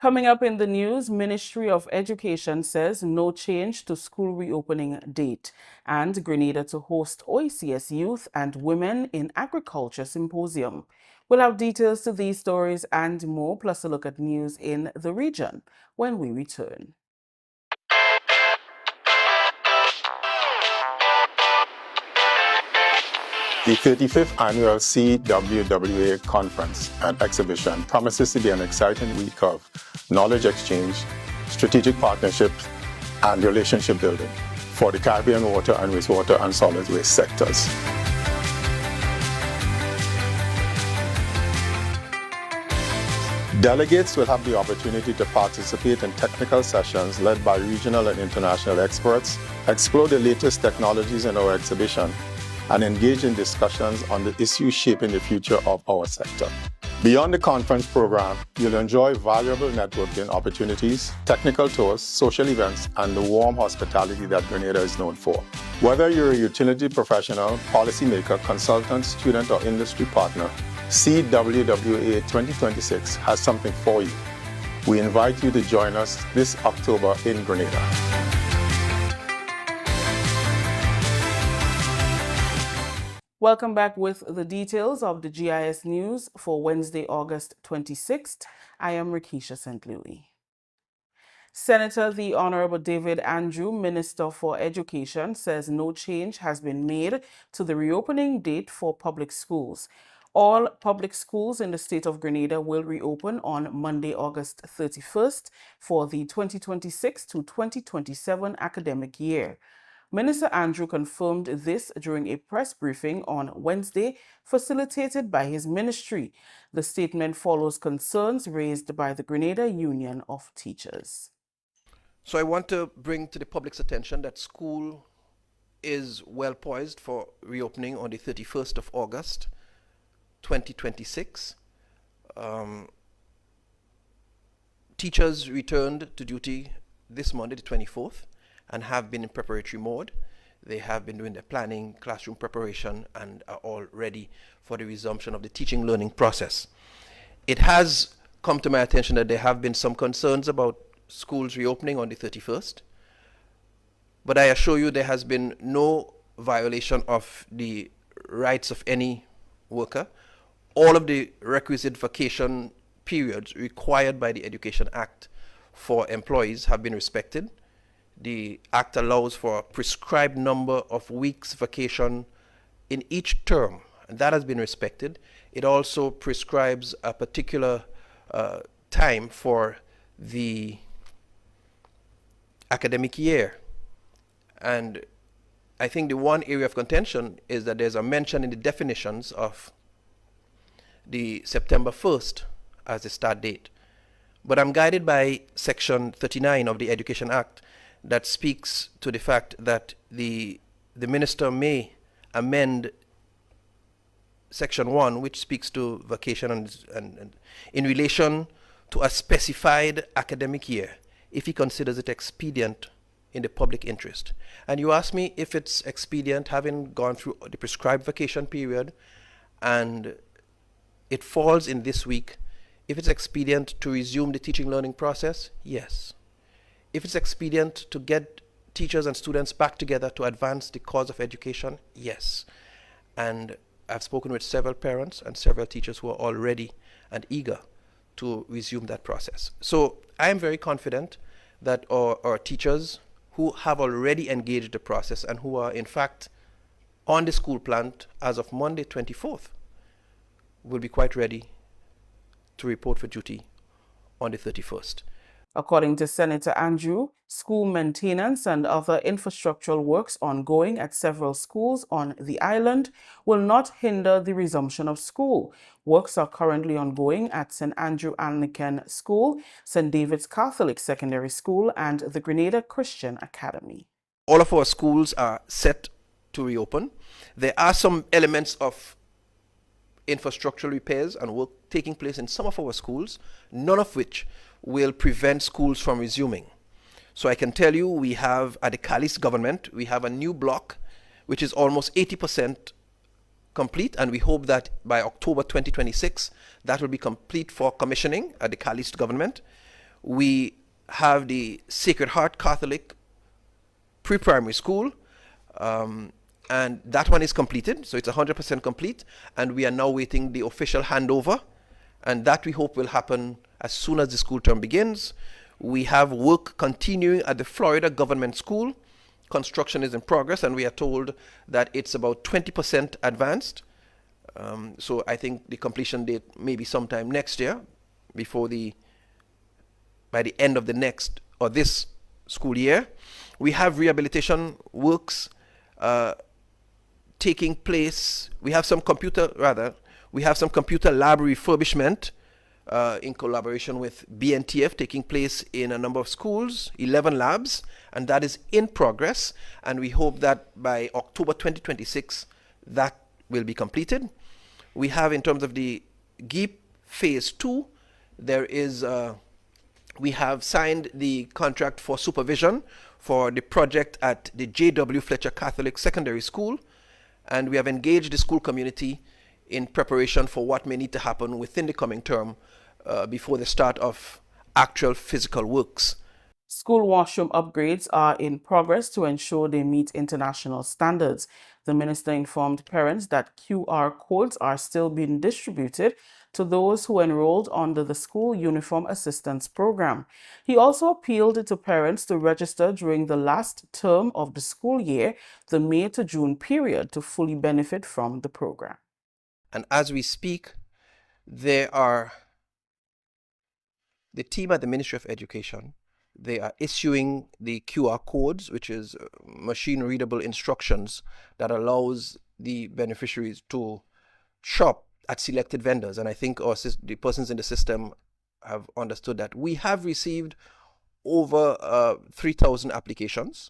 Coming up in the news, Ministry of Education says no change to school reopening date, and Grenada to host OECS Youth and Women in Agriculture Symposium. We'll have details to these stories and more, plus a look at news in the region when we return. The 35th Annual CWWA Conference and Exhibition promises to be an exciting week of knowledge exchange, strategic partnerships, and relationship building for the Caribbean water and wastewater and solid waste sectors. Delegates will have the opportunity to participate in technical sessions led by regional and international experts, explore the latest technologies in our exhibition, and engage in discussions on the issues shaping the future of our sector. Beyond the conference program, you'll enjoy valuable networking opportunities, technical tours, social events, and the warm hospitality that Grenada is known for. Whether you're a utility professional, policymaker, consultant, student, or industry partner, CWWA 2026 has something for you. We invite you to join us this October in Grenada. Welcome back with the details of the GIS news for Wednesday, August 26th. I am Rikisha St. Louis. Senator the Honorable David Andrew, Minister for Education, says no change has been made to the reopening date for public schools. All public schools in the state of Grenada will reopen on Monday, August 31st for the 2026 to 2027 academic year. Minister Andrew confirmed this during a press briefing on Wednesday, facilitated by his ministry. The statement follows concerns raised by the Grenada Union of Teachers. So I want to bring to the public's attention that school is well poised for reopening on the 31st of August, 2026. Teachers returned to duty this Monday, the 24th. And have been in preparatory mode. They have been doing their planning, classroom preparation, and are all ready for the resumption of the teaching learning process. It has come to my attention that there have been some concerns about schools reopening on the 31st, but I assure you there has been no violation of the rights of any worker. All of the requisite vacation periods required by the Education Act for employees have been respected. The Act allows for a prescribed number of weeks vacation in each term, and that has been respected. It also prescribes a particular time for the academic year. And I think the one area of contention is that there's a mention in the definitions of the September 1st as the start date. But I'm guided by Section 39 of the Education Act that speaks to the fact that the minister may amend Section 1, which speaks to vacation and in relation to a specified academic year, if he considers it expedient in the public interest. And you ask me if it's expedient, having gone through the prescribed vacation period, and it falls in this week, if it's expedient to resume the teaching learning process, yes. If it's expedient to get teachers and students back together to advance the cause of education, yes. And I've spoken with several parents and several teachers who are all ready and eager to resume that process. So I am very confident that our teachers who have already engaged the process and who are in fact on the school plant as of Monday 24th will be quite ready to report for duty on the 31st. According to Senator Andrew, school maintenance and other infrastructural works ongoing at several schools on the island will not hinder the resumption of school. Works are currently ongoing at St. Andrew Anglican School, St. David's Catholic Secondary School, and the Grenada Christian Academy. All of our schools are set to reopen. There are some elements of infrastructural repairs and work taking place in some of our schools, none of which will prevent schools from resuming. So I can tell you we have at the Caliste government, we have a new block which is almost 80% complete, and we hope that by October 2026 that will be complete for commissioning at the Caliste government. We have the Sacred Heart Catholic pre-primary school, and that one is completed, so it's 100% complete, and we are now waiting the official handover, and that we hope will happen as soon as the school term begins. We have work continuing at the Florida Government School. Construction is in progress, and we are told that it's about 20% advanced. So I think the completion date may be sometime next year, by the end of the next or this school year. We have rehabilitation works taking place. We have some computer lab refurbishment in collaboration with BNTF taking place in a number of schools, 11 labs, and that is in progress. And we hope that by October 2026, that will be completed. We have, in terms of the GIP Phase 2, we have signed the contract for supervision for the project at the J.W. Fletcher Catholic Secondary School, and we have engaged the school community in preparation for what may need to happen within the coming term before the start of actual physical works. School washroom upgrades are in progress to ensure they meet international standards. The minister informed parents that QR codes are still being distributed to those who enrolled under the School Uniform Assistance Program. He also appealed to parents to register during the last term of the school year, the May to June period, to fully benefit from the program. And as we speak, the team at the Ministry of Education, they are issuing the QR codes, which is machine-readable instructions that allows the beneficiaries to shop at selected vendors. And I think the persons in the system have understood that. We have received over 3,000 applications.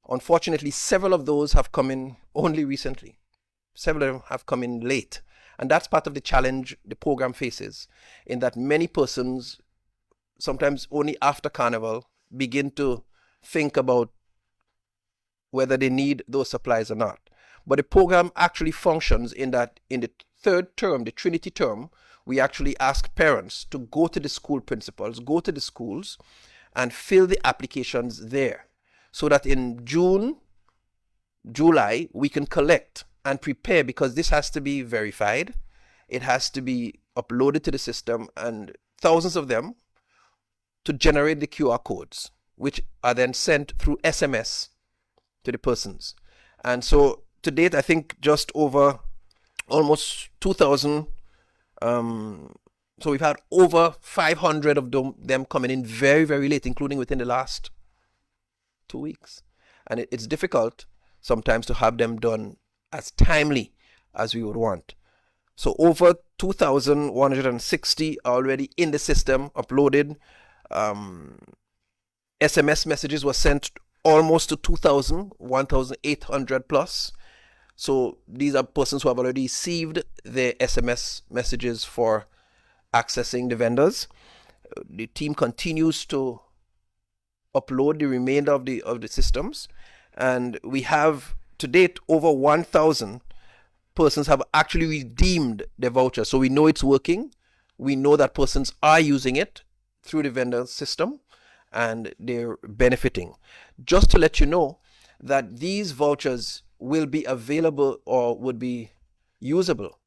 Unfortunately, several of those have come in only recently. Several of them have come in late. And that's part of the challenge the program faces, in that many persons, sometimes only after Carnival, begin to think about whether they need those supplies or not. But the program actually functions in that in the third term, the Trinity term, we actually ask parents to go to the school principals, go to the schools, and fill the applications there, so that in June, July, we can collect and prepare, because this has to be verified. It has to be uploaded to the system, and thousands of them, to generate the QR codes, which are then sent through SMS to the persons. And so to date, I think just over almost 2,000. So we've had over 500 of them coming in very, very late, including within the last 2 weeks. And it's difficult sometimes to have them done as timely as we would want. So over 2,160 are already in the system, uploaded. SMS messages were sent almost to 2,000, 1,800 plus. So these are persons who have already received their SMS messages for accessing the vendors. The team continues to upload the remainder of the systems, and we have to date over 1,000 persons have actually redeemed their voucher. So we know it's working. We know that persons are using it through the vendor system, and they're benefiting. Just to let you know that these vouchers will be available or would be usable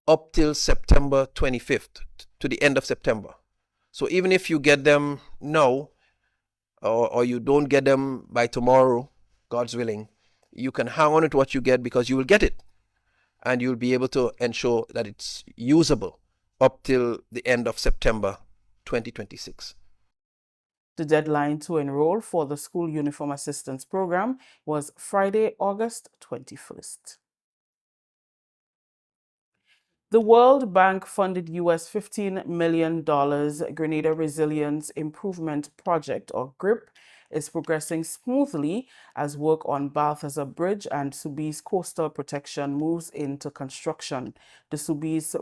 up till September 25th, to the end of September. So even if you get them now, or you don't get them by tomorrow, God's willing, you can hang on to what you get, because you will get it, and you'll be able to ensure that it's usable up till the end of September 2026. The deadline to enroll for the School Uniform Assistance Program was Friday, August 21st. The World Bank funded US $15 million Grenada Resilience Improvement Project, or GRIP, is progressing smoothly as work on Balthazar Bridge and Subi's coastal protection moves into construction. The Subi's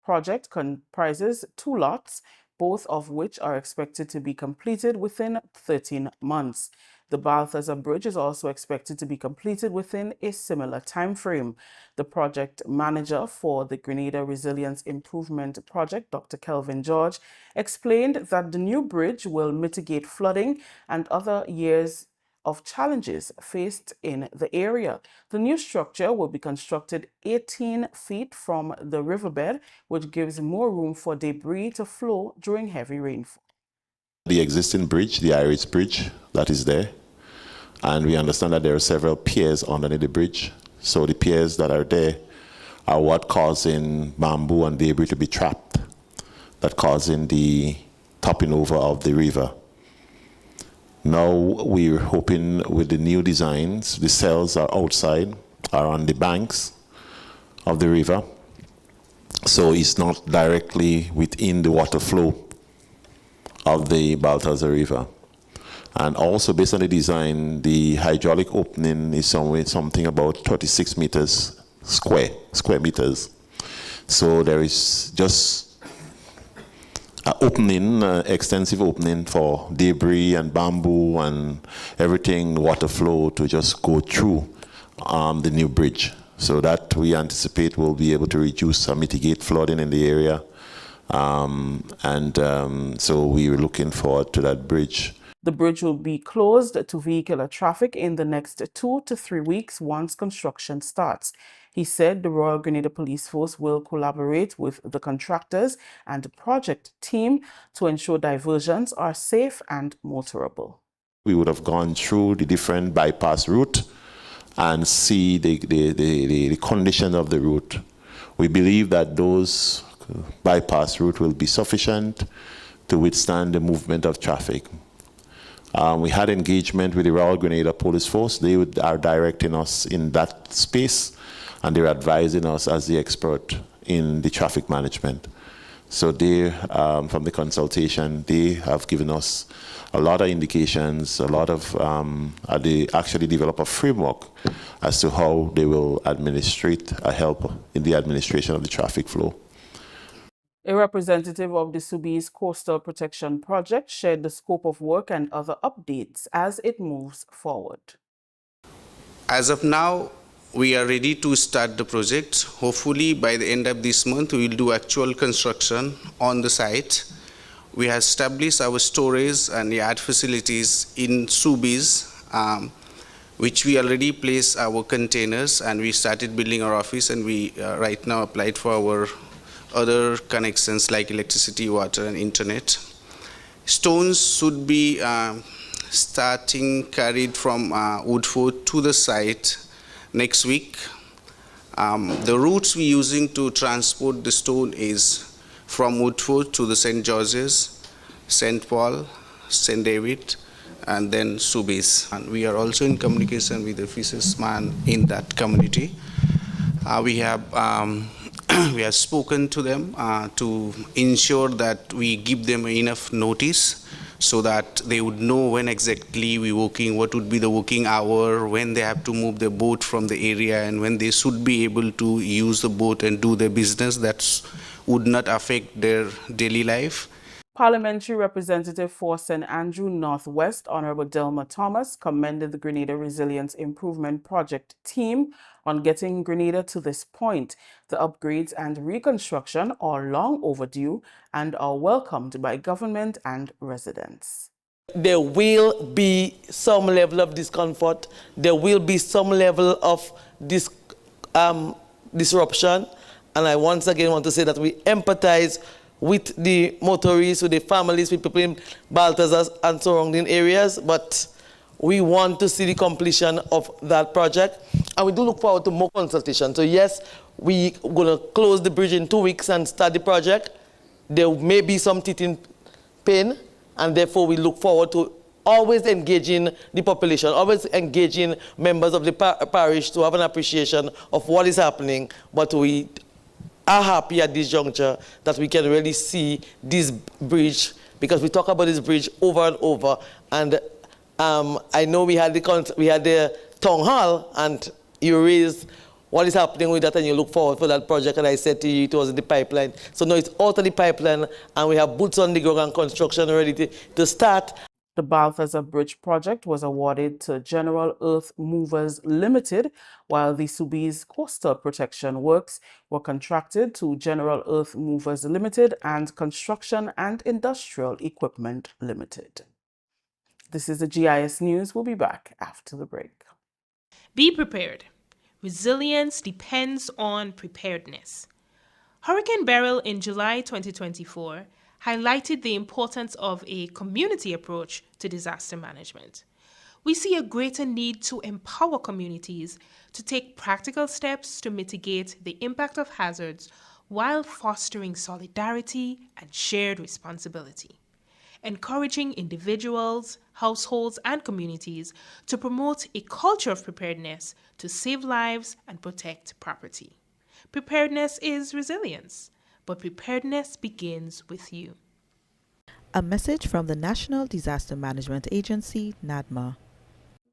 project comprises 2 lots, both of which are expected to be completed within 13 months. The Balthazar Bridge is also expected to be completed within a similar time frame. The project manager for the Grenada Resilience Improvement Project, Dr. Kelvin George, explained that the new bridge will mitigate flooding and other years of challenges faced in the area. The new structure will be constructed 18 feet from the riverbed, which gives more room for debris to flow during heavy rainfall. The existing bridge, the Irish Bridge, that is there, and we understand that there are several piers underneath the bridge. So the piers that are there are what causing bamboo and debris to be trapped, that causing the topping over of the river. Now we're hoping with the new designs, the cells are outside, are on the banks of the river, so it's not directly within the water flow of the Balthazar River. And also based on the design, the hydraulic opening is something about 36 meters square meters. So there is just an opening, extensive opening for debris and bamboo and everything, water flow to just go through the new bridge. So that we anticipate will be able to reduce or mitigate flooding in the area. So we're looking forward to that bridge. The bridge will be closed to vehicular traffic in the next 2 to 3 weeks once construction starts. He said the Royal Grenada Police Force will collaborate with the contractors and project team to ensure diversions are safe and motorable. We would have gone through the different bypass route and see the condition of the route. We believe that those bypass route will be sufficient to withstand the movement of traffic. We had engagement with the Royal Grenada Police Force. They are directing us in that space, and they're advising us as the expert in the traffic management. So they, from the consultation, they have given us a lot of indications, a lot of, they actually develop a framework as to how they will administrate a help in the administration of the traffic flow. A representative of the Subi's Coastal Protection Project shared the scope of work and other updates as it moves forward. As of now, we are ready to start the project. Hopefully, by the end of this month, we will do actual construction on the site. We have established our storage and yard facilities in Subi's, which we already placed our containers, and we started building our office, and we right now applied for our other connections like electricity, water, and internet. Stones should be starting carried from Woodford to the site next week. The routes we're using to transport the stone is from Woodford to the St. George's, St. Paul, St. David, and then Subi's. And we are also in communication with the fishermen in that community. We have spoken to them to ensure that we give them enough notice so that they would know when exactly we're working, what would be the working hour, when they have to move the boat from the area, and when they should be able to use the boat and do their business that would not affect their daily life. Parliamentary Representative for St. Andrew Northwest, Honorable Delma Thomas, commended the Grenada Resilience Improvement Project team on getting Grenada to this point. The upgrades and reconstruction are long overdue and are welcomed by government and residents. There will be some level of discomfort. There will be some level of disruption. And I once again want to say that we empathize with the motorists, with the families, with people in Balthazar and surrounding areas, but we want to see the completion of that project, and we do look forward to more consultation. So yes, we're going to close the bridge in 2 weeks and start the project. There may be some teething pain, and therefore we look forward to always engaging the population, always engaging members of the parish to have an appreciation of what is happening, but we are happy at this juncture that we can really see this bridge, because we talk about this bridge over and over. And I know we had the town hall, and you raised what is happening with that, and you look forward for that project. And I said to you, it was in the pipeline. So now it's out of the pipeline, and we have boots on the ground and construction ready to start. The Balthazar Bridge project was awarded to General Earth Movers Limited, while the Subi's coastal protection works were contracted to General Earth Movers Limited and Construction and Industrial Equipment Limited. This is the GIS News. We'll be back after the break. Be prepared. Resilience depends on preparedness. Hurricane Beryl in July 2024 highlighted the importance of a community approach to disaster management. We see a greater need to empower communities to take practical steps to mitigate the impact of hazards while fostering solidarity and shared responsibility, encouraging individuals, households, and communities to promote a culture of preparedness to save lives and protect property. Preparedness is resilience, but preparedness begins with you. A message from the National Disaster Management Agency, NADMA.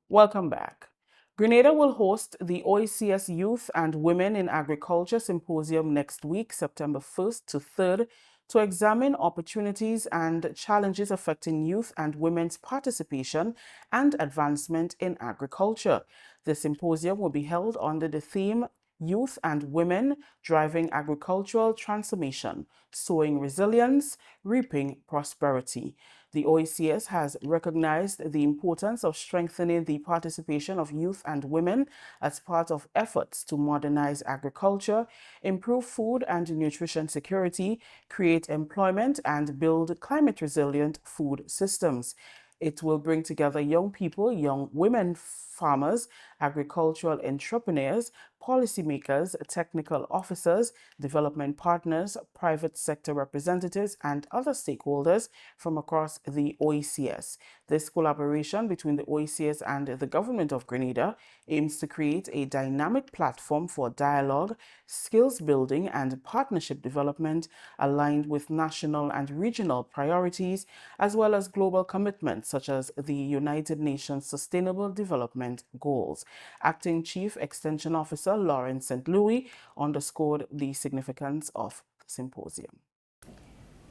Welcome back. Grenada will host the OECS Youth and Women in Agriculture Symposium next week, September 1st to 3rd, to examine opportunities and challenges affecting youth and women's participation and advancement in agriculture. The symposium will be held under the theme Youth and Women Driving Agricultural Transformation, Sowing Resilience, Reaping Prosperity. The OECS has recognized the importance of strengthening the participation of youth and women as part of efforts to modernize agriculture, improve food and nutrition security, create employment, and build climate-resilient food systems. It will bring together young people, young women farmers, agricultural entrepreneurs, policymakers, technical officers, development partners, private sector representatives, and other stakeholders from across the OECS. This collaboration between the OECS and the Government of Grenada aims to create a dynamic platform for dialogue, skills building, and partnership development aligned with national and regional priorities, as well as global commitments such as the United Nations Sustainable Development Goals. Acting Chief Extension Officer Lawrence St. Louis underscored the significance of the symposium.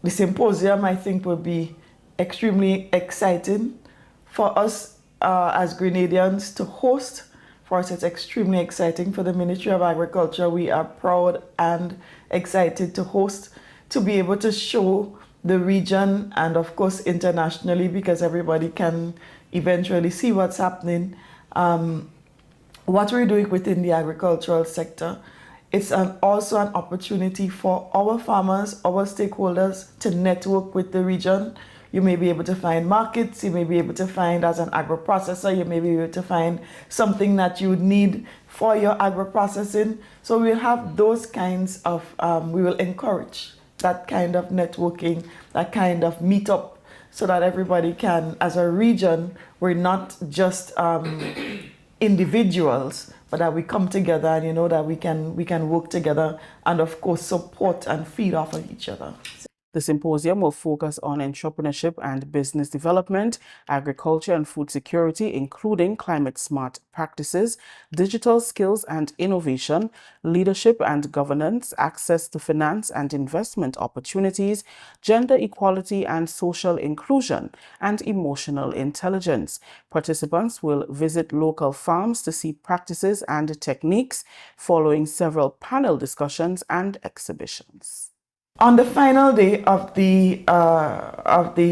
The symposium, I think, will be extremely exciting for us as Grenadians to host. For us, it's extremely exciting. For the Ministry of Agriculture, we are proud and excited to host, to be able to show the region and, of course, internationally, because everybody can eventually see what's happening, what we're doing within the agricultural sector. It's also an opportunity for our farmers, our stakeholders to network with the region. You may be able to find markets, you may be able to find, as an agro-processor, you may be able to find something that you would need for your agro-processing. So we'll have those kinds of, we will encourage that kind of networking, that kind of meetup, so that everybody can, as a region, we're not just individuals, but that we come together and, you know, that we can work together and, of course, support and feed off of each other. The symposium will focus on entrepreneurship and business development, agriculture and food security, including climate-smart practices, digital skills and innovation, leadership and governance, access to finance and investment opportunities, gender equality and social inclusion, and emotional intelligence. Participants will visit local farms to see practices and techniques, following several panel discussions and exhibitions. On the final day of the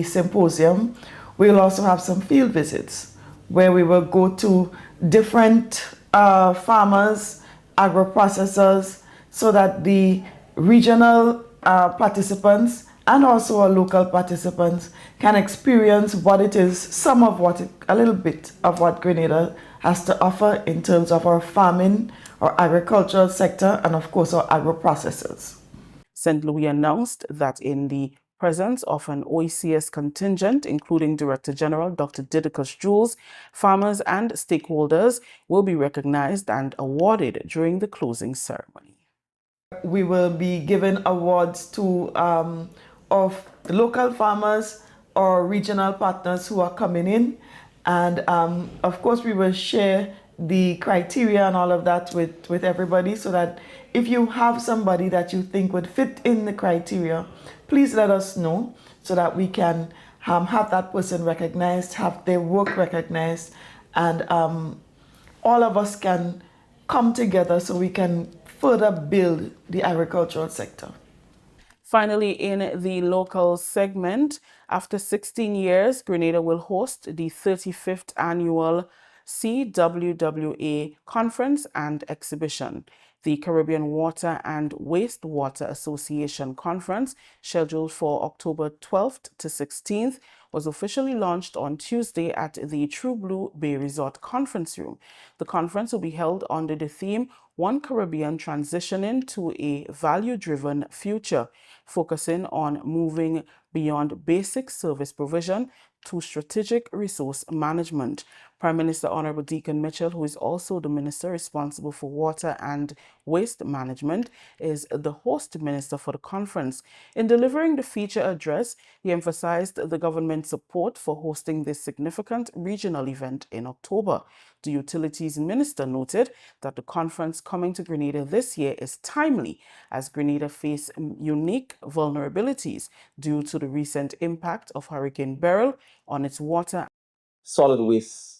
symposium, we'll also have some field visits where we will go to different farmers, agro-processors, so that the regional participants and also our local participants can experience what it is, a little bit of what Grenada has to offer in terms of our farming, our agricultural sector, and of course our agro-processors. St. Louis announced that in the presence of an OECS contingent, including Director General Dr. Didacus Jules, farmers and stakeholders will be recognized and awarded during the closing ceremony. We will be giving awards to of the local farmers or regional partners who are coming in, and of course we will share the criteria and all of that with everybody, so that if you have somebody that you think would fit in the criteria, please let us know so that we can have that person recognized, have their work recognized, and all of us can come together so we can further build the agricultural sector. Finally, in the local segment, after 16 years, Grenada will host the 35th annual CWWA conference and exhibition. The Caribbean Water and Wastewater Association conference, scheduled for October 12th to 16th, was officially launched on Tuesday at the True Blue Bay Resort Conference Room. The conference will be held under the theme One Caribbean Transitioning to a Value-Driven Future, focusing on moving beyond basic service provision to strategic resource management. Prime Minister Honorable Deacon Mitchell, who is also the minister responsible for water and waste management, is the host minister for the conference. In delivering the feature address, he emphasized the government's support for hosting this significant regional event in October. The Utilities Minister noted that the conference coming to Grenada this year is timely as Grenada faces unique vulnerabilities due to the recent impact of Hurricane Beryl on its water. Solid waste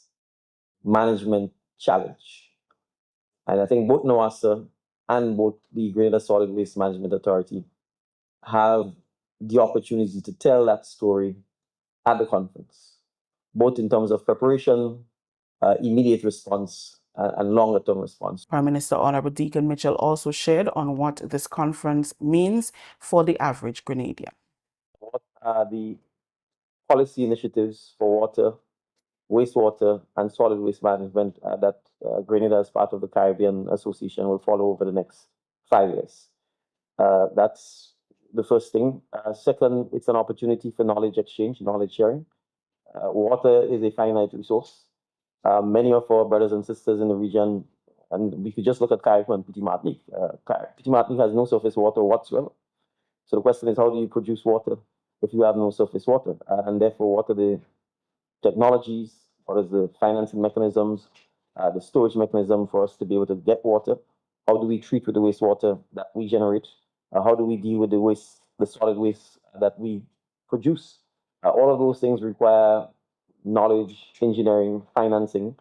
management challenge. And I think both NOASA and both the Grenada Solid Waste Management Authority have the opportunity to tell that story at the conference, both in terms of preparation, immediate response, and longer-term response. Prime Minister Honorable Deacon Mitchell also shared on what this conference means for the average Grenadian. What are the policy initiatives for water, wastewater, and solid waste management that Grenada, as part of the Caribbean Association, will follow over the next 5 years? That's the first thing. Second, it's an opportunity for knowledge exchange, knowledge sharing. Water is a finite resource. Many of our brothers and sisters in the region, and we could just look at Carriacou and Petit Martinique. Petit Martinique has no surface water whatsoever. So the question is, how do you produce water if you have no surface water? And therefore, what are the technologies, what is the financing mechanisms, the storage mechanism for us to be able to get water? How do we treat with the wastewater that we generate? How do we deal with the waste, the solid waste that we produce? All of those things require knowledge, engineering, financing,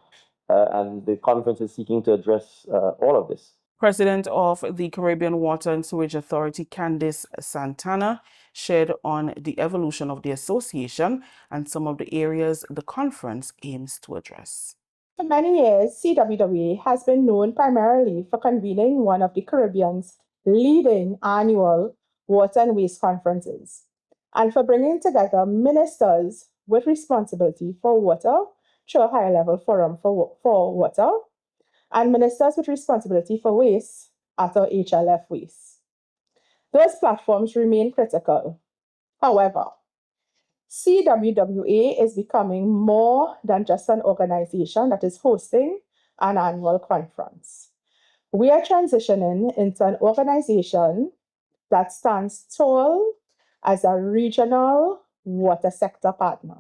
and the conference is seeking to address all of this. President of the Caribbean Water and Sewage Authority, Candice Santana, shared on the evolution of the association and some of the areas the conference aims to address. For many years, CWWA has been known primarily for convening one of the Caribbean's leading annual water and waste conferences, and for bringing together ministers with responsibility for water through a higher-level forum for water, and ministers with responsibility for waste at our HLF waste. Those platforms remain critical. However, CWWA is becoming more than just an organization that is hosting an annual conference. We are transitioning into an organization that stands tall as a regional water sector partner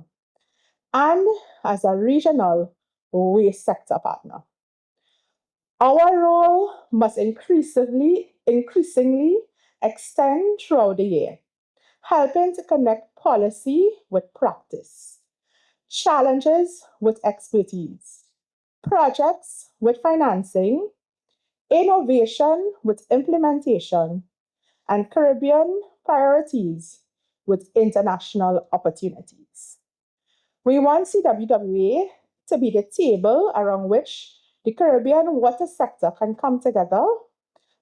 and as a regional waste sector partner. Our role must increasingly extend throughout the year, helping to connect policy with practice, challenges with expertise, projects with financing, innovation with implementation, and Caribbean priorities with international opportunities. We want CWWA to be the table around which the Caribbean water sector can come together,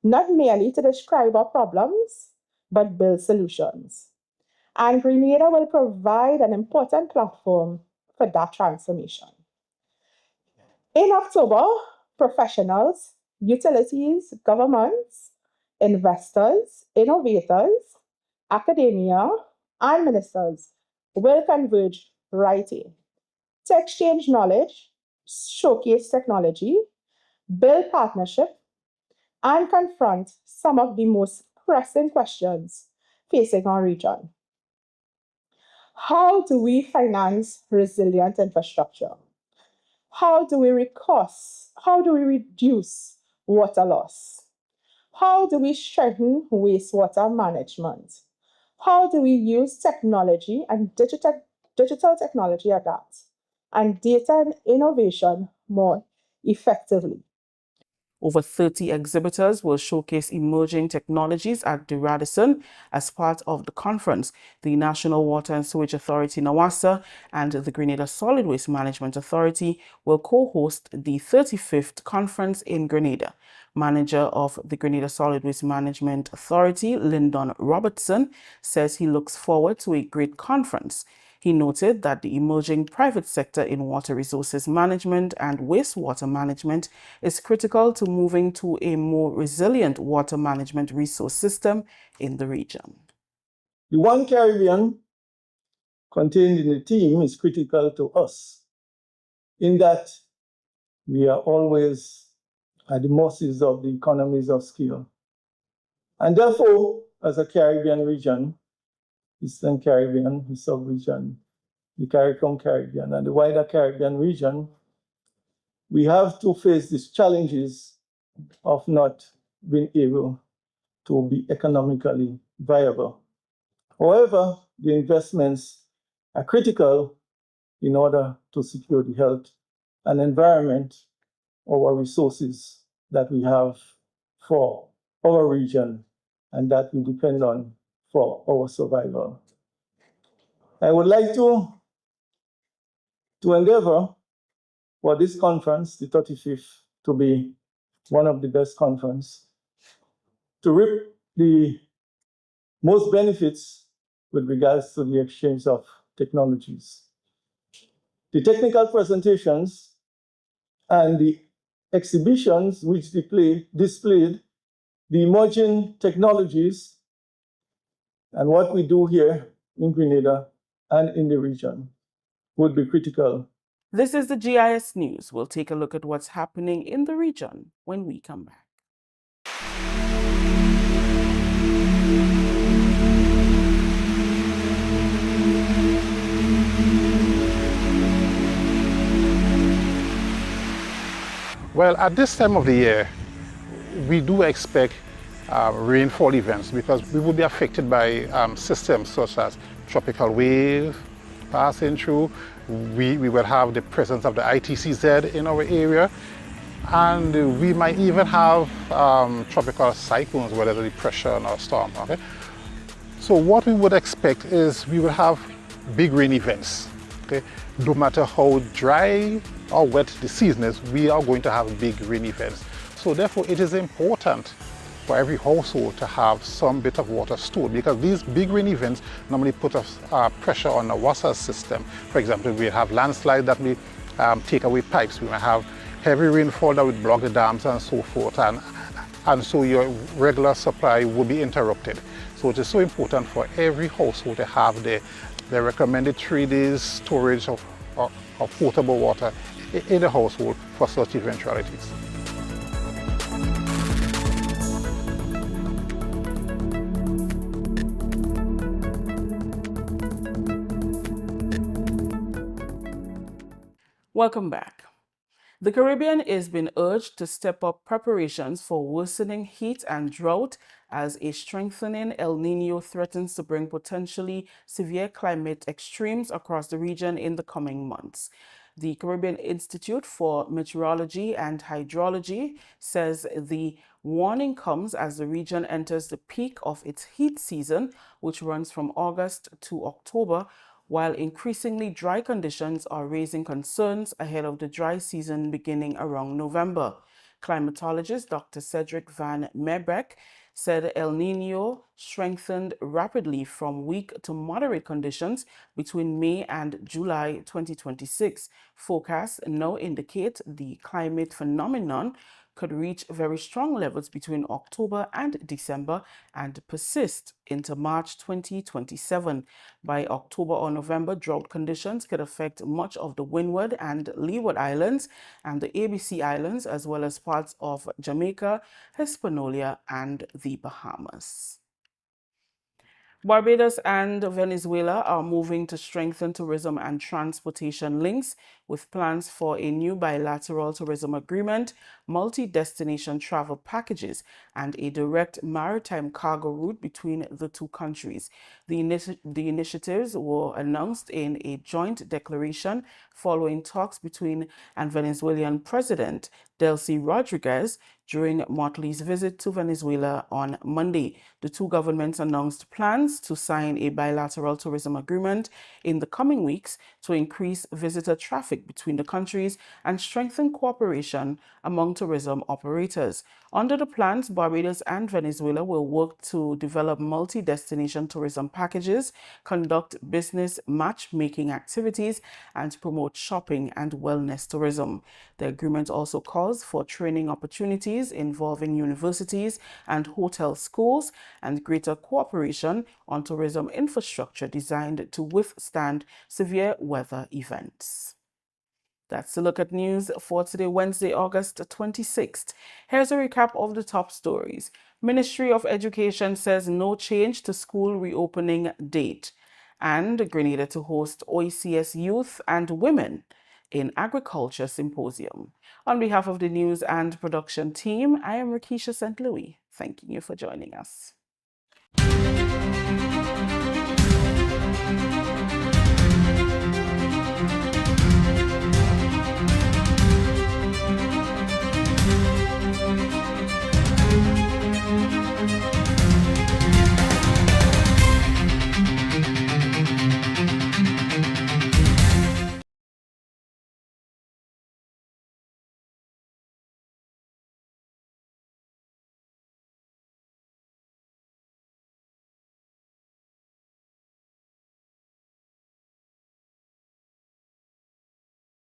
not merely to describe our problems, but build solutions. And Grenada will provide an important platform for that transformation. In October, professionals, utilities, governments, investors, innovators, academia, and ministers will converge right here to exchange knowledge, showcase technology, build partnership, and confront some of the most pressing questions facing our region. How do we finance resilient infrastructure? How do we reduce water loss? How do we strengthen wastewater management? How do we use technology and digital technology adapts and data and innovation more effectively. Over 30 exhibitors will showcase emerging technologies at the Radisson as part of the conference. The National Water and Sewage Authority, NWASA, and the Grenada Solid Waste Management Authority will co-host the 35th conference in Grenada. Manager of the Grenada Solid Waste Management Authority, Lyndon Robertson, says he looks forward to a great conference. He noted that the emerging private sector in water resources management and wastewater management is critical to moving to a more resilient water management resource system in the region. The One Caribbean contained in the theme is critical to us in that we are always at the mercies of the economies of scale. And therefore, as a Caribbean region, Eastern Caribbean, the sub-region, the Caribbean, and the wider Caribbean region, we have to face these challenges of not being able to be economically viable. However, the investments are critical in order to secure the health and environment of our resources that we have for our region and that we depend on for our survival. I would like to endeavor for this conference, the 35th, to be one of the best conferences, to reap the most benefits with regards to the exchange of technologies. The technical presentations and the exhibitions which displayed the emerging technologies and what we do here in Grenada and in the region would be critical. This is the GIS News. We'll take a look at what's happening in the region when we come back. Well, at this time of the year, we do expect rainfall events because we will be affected by systems such as tropical wave passing through. We will have the presence of the ITCZ in our area, and we might even have tropical cyclones, whether it's depression or storm. Okay? So what we would expect is we will have big rain events. Okay? No matter how dry or wet the season is, we are going to have big rain events. So therefore it is important for every household to have some bit of water stored, because these big rain events normally put us pressure on the water system. For example, we have landslides that we take away pipes. We may have heavy rainfall that would block the dams and so forth, and so your regular supply will be interrupted. So it is so important for every household to have the recommended 3 days storage of potable water in the household for such eventualities. Welcome back. The Caribbean is being urged to step up preparations for worsening heat and drought as a strengthening El Niño threatens to bring potentially severe climate extremes across the region in the coming months. The Caribbean Institute for Meteorology and Hydrology says the warning comes as the region enters the peak of its heat season, which runs from August to October, while increasingly dry conditions are raising concerns ahead of the dry season beginning around November. Climatologist Dr. Cedric Van Meebeck said El Niño strengthened rapidly from weak to moderate conditions between May and July 2026. Forecasts now indicate the climate phenomenon could reach very strong levels between October and December and persist into March 2027. By October or November, drought conditions could affect much of the Windward and Leeward Islands and the ABC Islands, as well as parts of Jamaica, Hispaniola, and the Bahamas. Barbados and Venezuela are moving to strengthen tourism and transportation links with plans for a new bilateral tourism agreement, multi-destination travel packages, and a direct maritime cargo route between the two countries. The initiatives were announced in a joint declaration following talks between and Venezuelan President Delcy Rodriguez during Motley's visit to Venezuela on Monday. The two governments announced plans to sign a bilateral tourism agreement in the coming weeks to increase visitor traffic between the countries and strengthen cooperation among tourism operators. Under the plans, Barbados and Venezuela will work to develop multi-destination tourism packages, conduct business matchmaking activities, and promote shopping and wellness tourism. The agreement also calls for training opportunities involving universities and hotel schools and greater cooperation on tourism infrastructure designed to withstand severe weather events. That's a look at news for today, Wednesday, August 26th. Here's a recap of the top stories. Ministry of Education says no change to school reopening date. And Grenada to host OECS Youth and Women in Agriculture Symposium. On behalf of the news and production team, I am Rakisha St. Louis, thanking you for joining us.